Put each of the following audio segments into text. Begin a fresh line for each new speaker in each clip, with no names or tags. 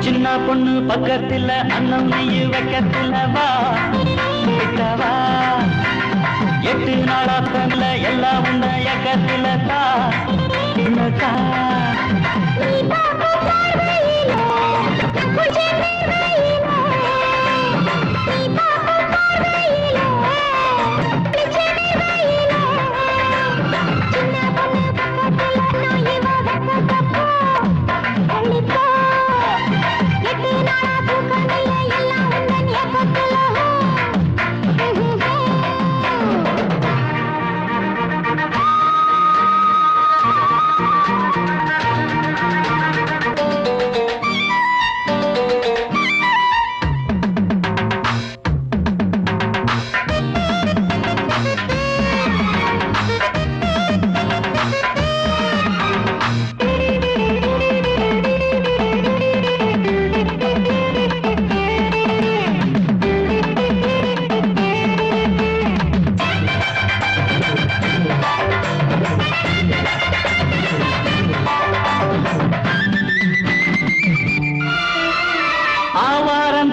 சின்ன பொண்ணு பக்கத்துல அண்ணன் நெய்யு வைக்கத்துல வா வா 8 நாளா தங்கல எல்லாம் உண்ட எக்கத்துல தா இன்னக்கா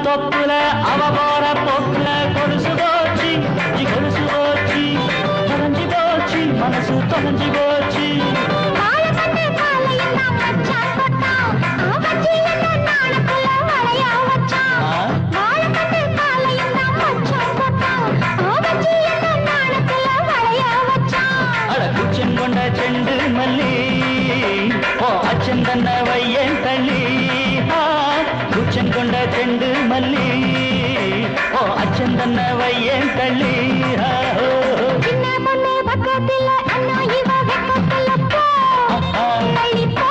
தொப்புல அவ போற போக்குல கொலுசு போச்சு தொலைஞ்சு போச்சு மனசு தொலைஞ்சு போச்சு அழகுச்சன் கொண்ட செண்டு மல்லி ஓ அச்சன் தன்ன வையன் தள்ளி குச்சன் கொண்ட செண்டு மல்லி ஓ அச்சன் தன்ன வையன் தள்ளி
சின்ன பொண்ணு பக்கத்துல அண்ணா இவ வெக்கத்துல போ தள்ளி போ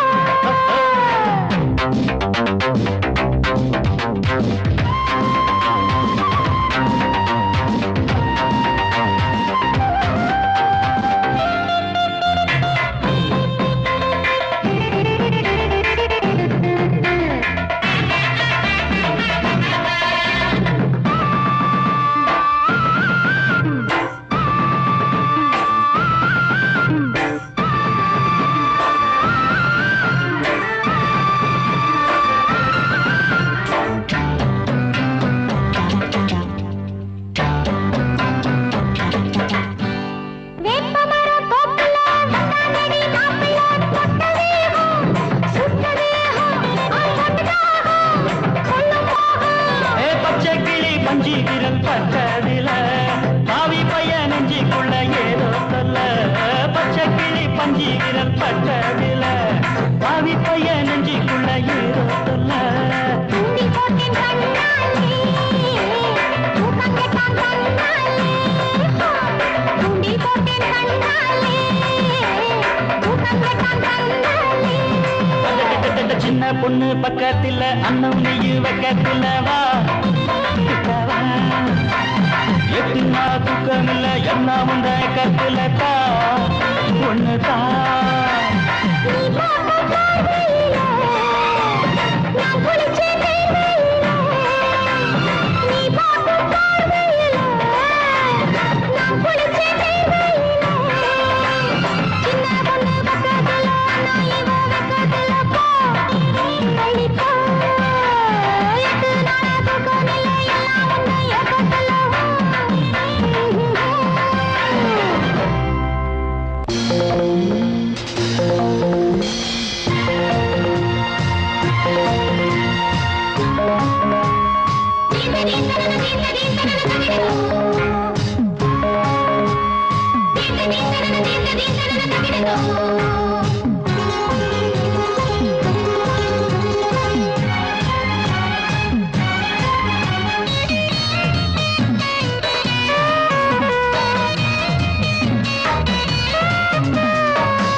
பஞ்சி விரல் பட்டதில பாவி பைய நெஞ்சிக்குள்ள ஏதோ சொல்ல பச்சை கிளி பஞ்சி விரல் பட்டதில பாவி பைய நெஞ்சிக்குள்ள ஏதோ சொல்ல சின்ன பொண்ணு பக்கத்துல அண்ணன் நெய்யு வைக்கத்துல வா 8 நாள் தூக்கமில்ல என்ன உண்ட கத்துல தா ஒண்ணு தா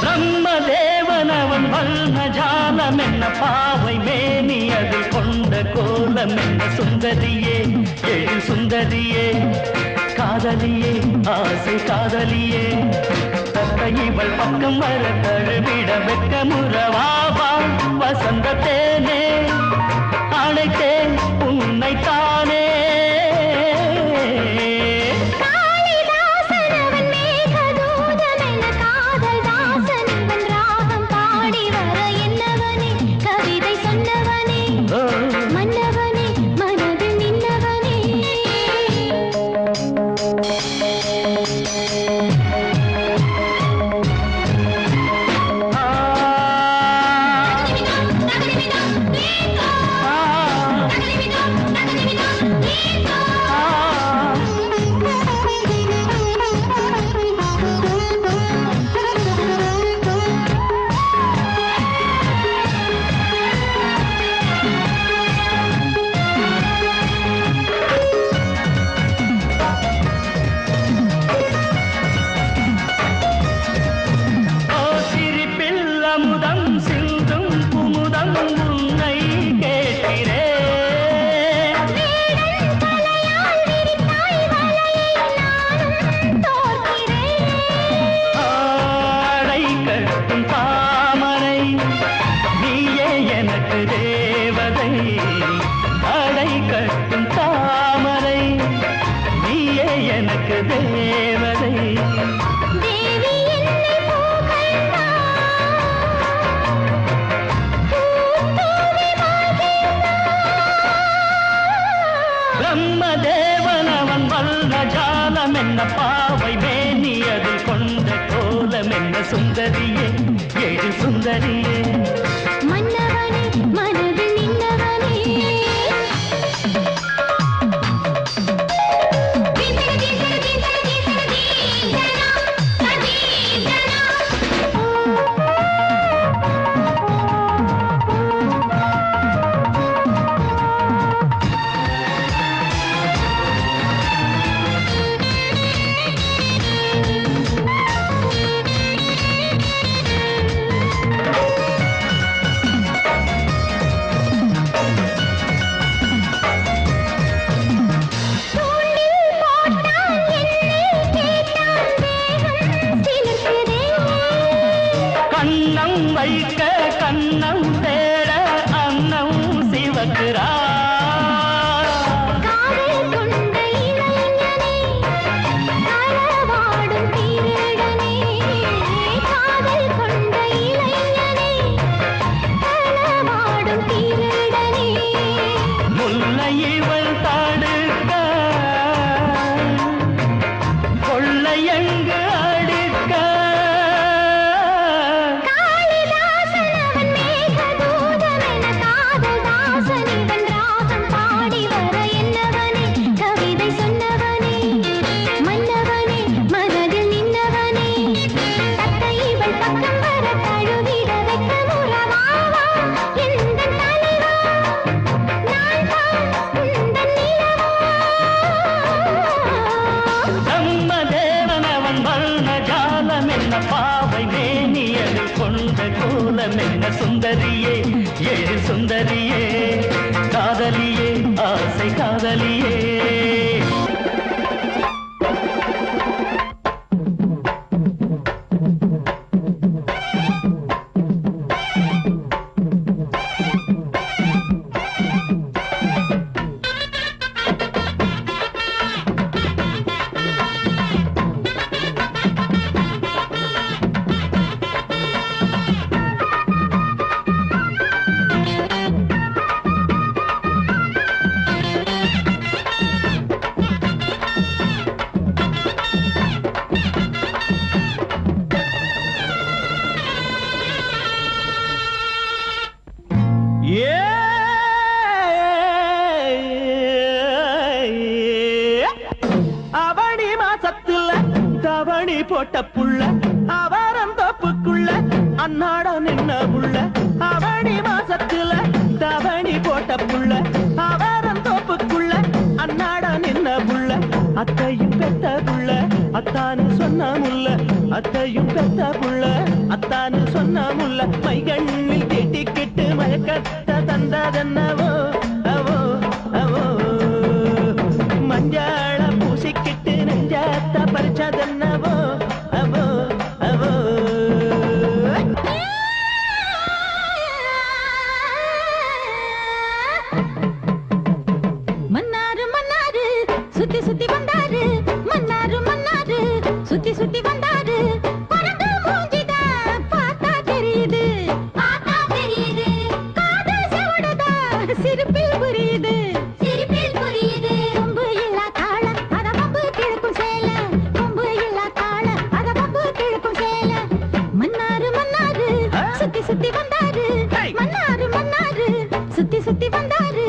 பிரம்மதேவன் அவன் வல்ல ஜாலம் என்ன பாவை மேனி அதில்
கொண்ட கோலம் என்ன சுந்தரியே எழு சுந்தரியே காதலியே ஆசை காதலியே தத்தை இவள் பக்கம் வர தழுவிட வெக்க முறவாவா வசந்த தேனே அழைத்தேன் உன்னைத்தானே பிரம்மதேவனவன் வல்ல ஜாலம் என்ன பாவை மேனி அதில் கொண்ட கோலம் என்ன சுந்தரியே ஏழு சுந்தரியே
மன்னவனே மனதில் நின்றவனே
கண்ணம் வைக்க கண்ணம் தேட அன்னம் சிவக்கிறா
காதல் கொண்ட இளைஞனே களவாடும் திருடனே காதல் கொண்ட இளைஞனே களவாடும் திருடனே
முல்லை இவள் தடுக்க கொள்ளையங்கு அடுக்க பாவை மேனியது கொண்ட கோலம் என்ன சுந்தரியே ஏழு சுந்தரியே காதலியே ஆசை காதலியே அவனி மாசத்துல தவணி போட்ட புள்ள அவரம் தோப்புக்குள்ள அன்னாட நின்ன புள்ள அவனி மாசத்துல தவணி போட்ட புள்ள அவரம் தோப்புக்குள்ள அன்னாட நின்ன புள்ள அத்தையும் பெத்த புள்ள அத்தானு சொன்ன முல்ல அத்தையும் பெத்த புள்ள அத்தானு சொன்ன முல்ல மைகண்ணில் தேட்டிக்கிட்டு மயக்கத்த தந்ததென்னவோ
சிரிப்பில் புரியுது சிரிப்பில் புரியுது கொம்பு இல்லா காள அத பம்பு கிழக்கும் சேல கொம்பு இல்லா காள அத பம்பு கிழக்கும் சேல மன்னாரு மன்னாரு சுத்தி சுத்தி வந்தாரு மன்னாரு மன்னாரு சுத்தி சுத்தி வந்தாரு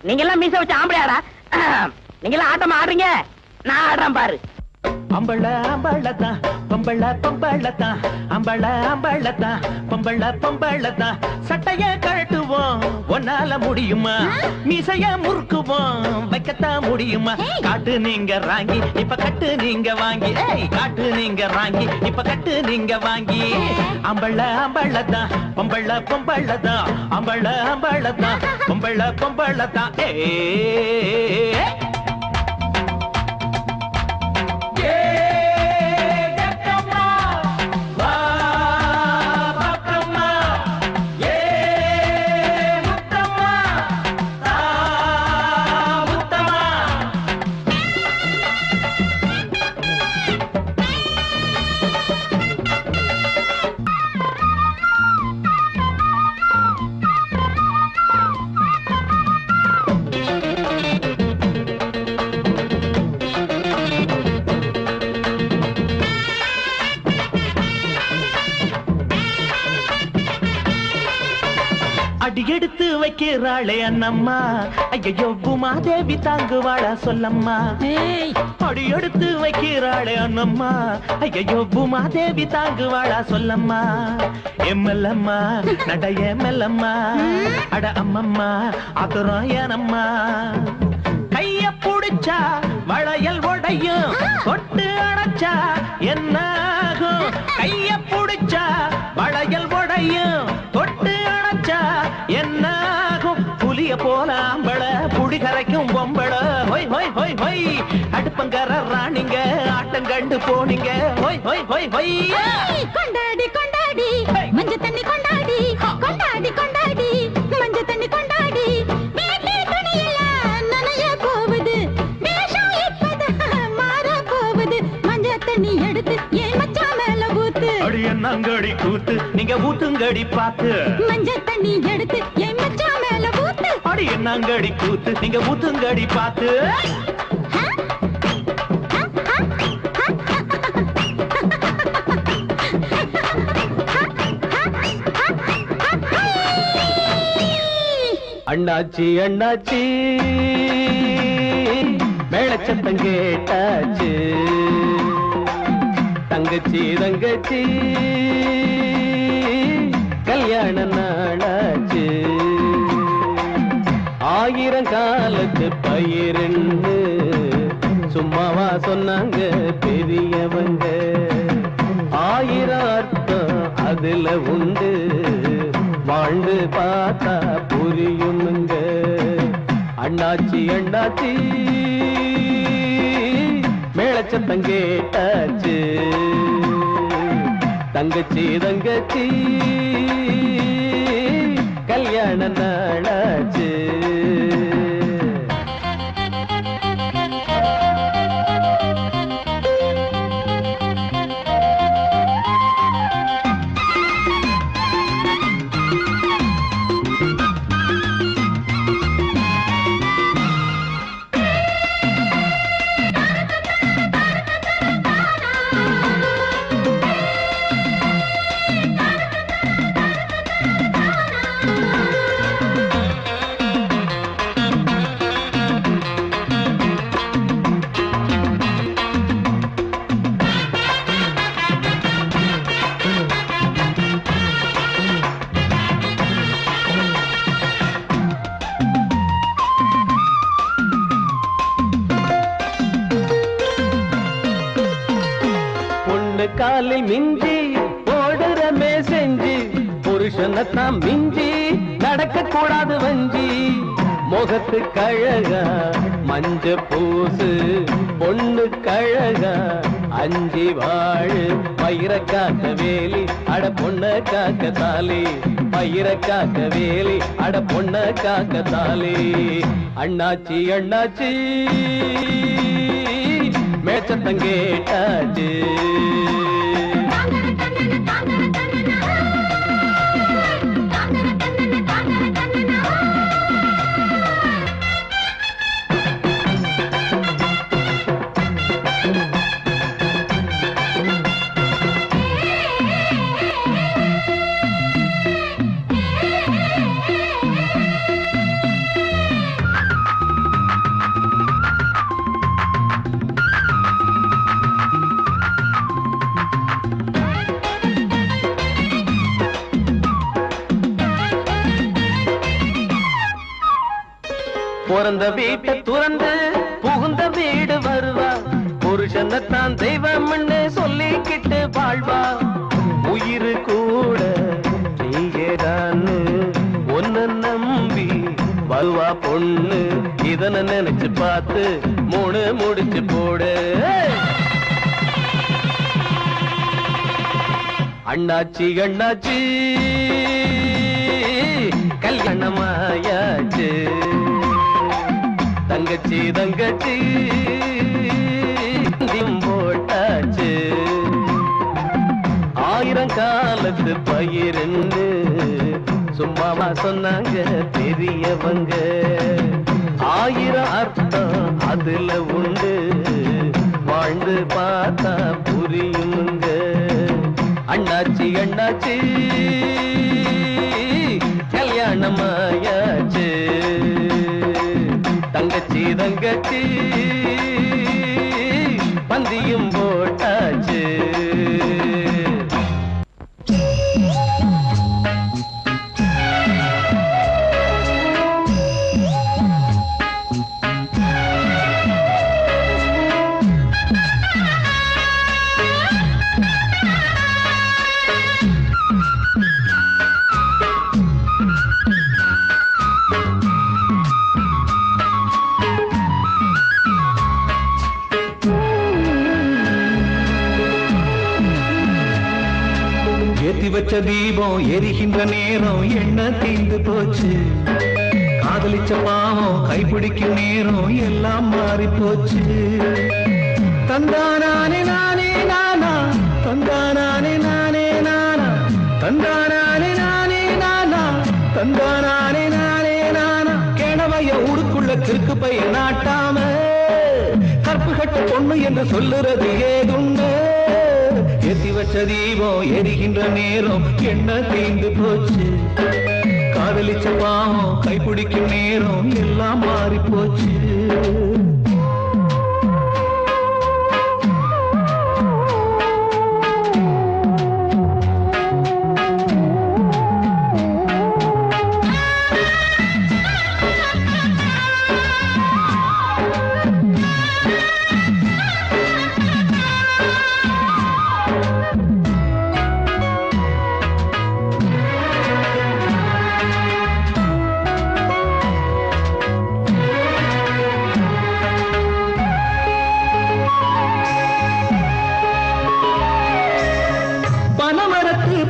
நீங்க எல்லாம் மீச வச்சு ஆம்பளையாடா நீங்க எல்லாம் ஆட்டமா ஆடுறீங்க நான் ஆடுறேன் பாரு
அம்பள அம்பளத்தான் பொம்பள பொம்பளத்தான் அம்பள அம்பளத்தான் பொம்பள பொம்பளத்தான் சட்டைய கழட்டுவோம் ஒன்னால முடியுமா மீசைய முறுக்குவோம் வைக்கத்தான் முடியுமா காட்டு நீங்க ராங்கி இப்ப கட்டு நீங்க வாங்கி காட்டு நீங்க ராங்கி இப்ப கட்டு நீங்க வாங்கி அம்பள அம்பளத்தான் பொம்பள பொம்பளத்தான் அம்பள அம்பளத்தான் பொம்பள பொம்பளத்தான் அடி எடுத்து வைக்கிறாளே அண்ணம்மா ஐயோ பூமாதேவி தாங்குவாளா சொல்லம்மா அடி எடுத்து வைக்கிறாளே அண்ணம்மா ஐயோ பூமாதேவி தாங்குவாளா சொல்லம்மா எம்மல்லம்மா நடைய மெல்லம்மா அட அம்மம்மா அப்புறம் ஏனம்மா கைய புடிச்சா வளையல் உடையும் கொட்டு அடைச்சா என்னாகும் கைய புடிச்சா வளையல் உடையும் தொட்டு அடைச்சா என்னாகும் புலிய போல ஆம்பள புடி கரைக்கும் பொம்பள ஹொய் ஹொய் ஹொய் ஹொய் அடுப்பங்கர ராணிங்க ஆட்டம் கண்டு போனீங்க ஹொய் ஹொய் ஹொய் ஹொய்
கொண்டாடி கொண்டாடி மஞ்ச தண்ணி கொண்டாடி கொண்டாடி கொண்டாடி மஞ்ச தண்ணி கொண்டாடி வீட்டு துணியெல்லாம் நனைய போகுது வேஷம் இப்பதான் மாற போகுது மஞ்ச தண்ணி எடுத்து ஏன் மச்சா மேல ஊத்து
அடி என்னங்கடி கூத்து நீங்க ஊத்துங்கடி பாத்து
மஞ்ச தண்ணி எடுத்து ஏன் மச்சா மேல ஊத்து
அடி என்னங்கடி கூத்து நீங்க ஊத்துங்கடி பாத்து அண்ணாச்சி அண்ணாச்சி மேளச்சத்தம் கேட்டாச்சு தங்கச்சி தங்கச்சி கல்யாண நாளாச்சு ஆயிரம் காலத்து பயிருன்னு சும்மாவா சொன்னாங்க பெரியவங்க ஆயிரம் அர்த்தம் அதுல உண்டு வாழ்ந்து பார்த்தா புரியுமுங்க அண்ணாச்சி அண்ணாச்சி மேளச்சத்தம் கேட்டாச்சு தங்கச்சி தங்கச்சி கல்யாண நாளாச்சு காலில் மிஞ்சி ஓடுற மேசெஞ்சி புருஷனத்தான் மிஞ்சி நடக்க கூடாது வஞ்சி முகத்து கழகா மஞ்ச பூசு பொண்ணு கழகா அஞ்சி வாழு பயிர காக்க வேலி அட பொண்ண காக்க தாலி பயிர காக்க வேலி அட பொண்ண காக்க தாலி அண்ணாச்சி அண்ணாச்சி மேச்சத்தங்கேட்டாச்சு பிறந்த வீட்டை துறந்து புகுந்த வீடு வருவா புருஷனத்தான் தெய்வம்னு சொல்லிக்கிட்டு வாழ்வா உயிரு கூட நீயேதான்னு ஒன்னு நம்பி வருவா பொண்ணு இதனை நினைச்சு பார்த்து மூணு முடிச்சு போடு அண்ணாச்சி அண்ணாச்சி கல்யாணமாயாச்சு தங்கச்சி தங்கச்சி போட்டாச்சு ஆயிரம் காலத்து பயிர்ன்னு சும்மாவா சொன்னாங்க பெரியவங்க ஆயிரம் அர்த்தம் அதுல உண்டு வாழ்ந்து பார்த்தா புரியுங்க அண்ணாச்சி அண்ணாச்சி கல்யாணமாயாச்சு தங்கச்சி தங்கச்சி பந்தியும் போட்டாச்சு
ஏத்தி வச்ச தீபம் எரிகின்ற நேரம் என்ன தீந்து போச்சு காதலிச்ச பாவம் கைப்பிடிக்கும் நேரம் எல்லாம் மாறி போச்சு தந்தானே நானே நானா தந்தானே நானே நானா தந்தானே நானே நானா தந்தானே நானே நானா கிணவைய ஊருக்குள்ள கிறுக்கு பையன் நாட்டாம கற்பு கட்ட பொண்ணு என்று சொல்லுறது ஏதுண்டு ஏத்தி வச்ச தீபம் எரிகின்ற நேரம் என்ன தீந்து போச்சு காதலிச்ச பாவம் கைப்பிடிக்கும் நேரம் எல்லாம் மாறி போச்சு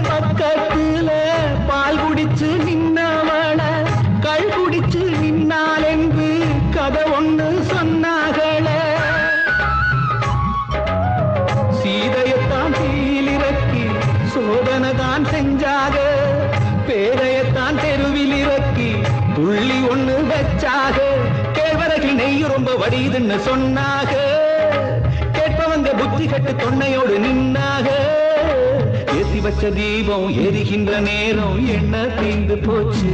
பக்கத்துல பால் குடிச்சு நின்னவள கள் குடிச்சு நின்னாள் என்று கதை ஒண்ணு சொன்னாகள சீதையத்தான் தீயிலிறக்கி சோதனைதான் செஞ்சாக பேரையத்தான் தெருவில் இறக்கி துள்ளி ஒண்ணு வச்சாக கேழ்வரகில் நெய் ரொம்ப வடிதுன்னு சொன்னாக கேட்பவங்க புத்தி கட்டு தொன்னையோடு நின்னாக ஏத்தி வச்ச தீபம் எரிகின்ற நேரம் என்ன தீந்து போச்சு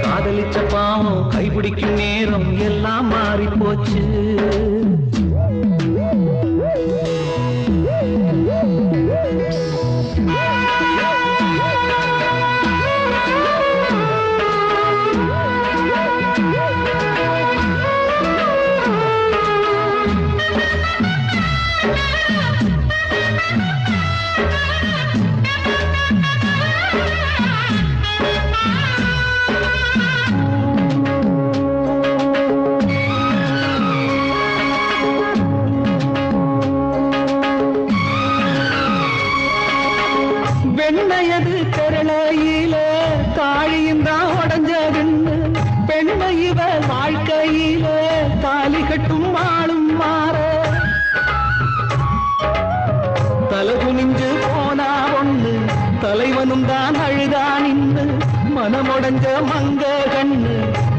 காதலிச்ச பாவம் கைப்பிடிக்கும் நேரம் எல்லாம் மாறி போச்சு
அடைஞ்ச மங்க கண்ணு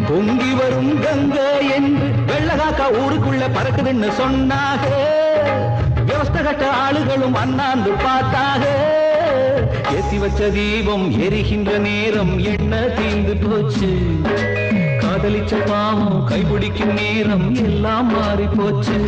பொங்கி வரும் கங்க என்று வெள்ளகாக்கா ஊருக்குள்ள பறக்குதுன்னு சொன்னாக விவஸ்த கட்ட ஆளுகளும் அண்ணாந்து பார்த்தாக ஏத்தி வச்ச தீபம் எரிகின்ற நேரம் என்ன தீந்து போச்சு காதலிச்ச பாவம் கைபிடிக்கும் நேரம் எல்லாம் மாறி போச்சு